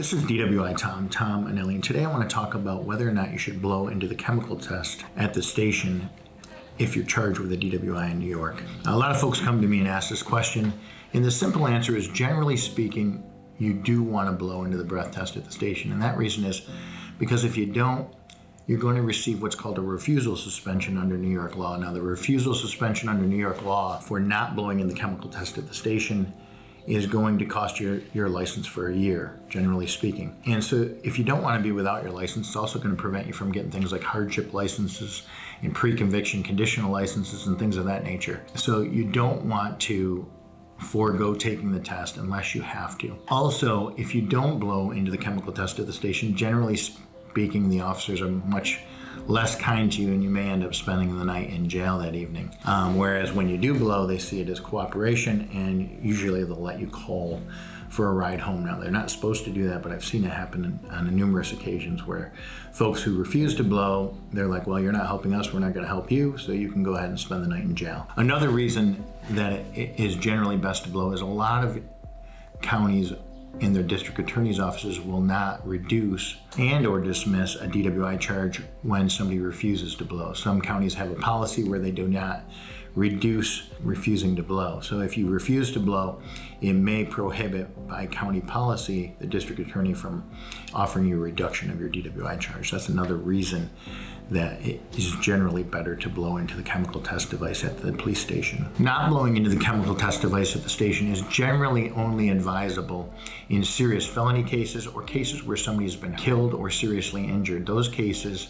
This is DWI Tom Anelli, and today I want to talk about whether or not you should blow into the chemical test at the station if you're charged with a DWI in New York. A lot of folks come to me and ask this question, and the simple answer is, generally speaking, you do want to blow into the breath test at the station, and that reason is because if you don't, you're going to receive what's called a refusal suspension under New York law. Now, the refusal suspension under New York law for not blowing in the chemical test at the station is going to cost your license for a year, generally speaking. And so if you don't want to be without your license, it's also going to prevent you from getting things like hardship licenses and pre-conviction conditional licenses and things of that nature. So you don't want to forego taking the test unless you have to. Also, if you don't blow into the chemical test at the station, generally speaking, the officers are much less kind to you, and you may end up spending the night in jail that evening. Whereas when you do blow, they see it as cooperation, and usually they'll let you call for a ride home. Now, they're not supposed to do that, but I've seen it happen on numerous occasions where folks who refuse to blow, they're like, well, you're not helping us, we're not going to help you, so you can go ahead and spend the night in jail. Another reason that it is generally best to blow is a lot of counties in their district attorney's offices will not reduce and or dismiss a DWI charge when somebody refuses to blow. Some counties have a policy where they do not reduce refusing to blow. So if you refuse to blow, it may prohibit by county policy the district attorney from offering you a reduction of your DWI charge. That's another reason that it is generally better to blow into the chemical test device at the police station. Not blowing into the chemical test device at the station is generally only advisable in serious felony cases or cases where somebody has been killed or seriously injured. Those cases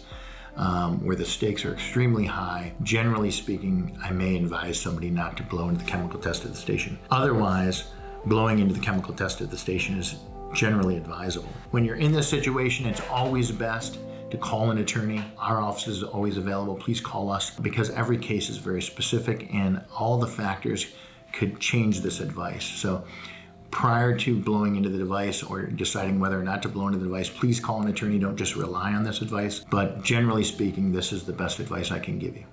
where the stakes are extremely high, generally speaking, I may advise somebody not to blow into the chemical test at the station. Otherwise, blowing into the chemical test at the station is generally advisable. When you're in this situation, it's always best to call an attorney. Our office is always available. Please call us, because every case is very specific and all the factors could change this advice. So prior to blowing into the device or deciding whether or not to blow into the device, please call an attorney. Don't just rely on this advice. But generally speaking, this is the best advice I can give you.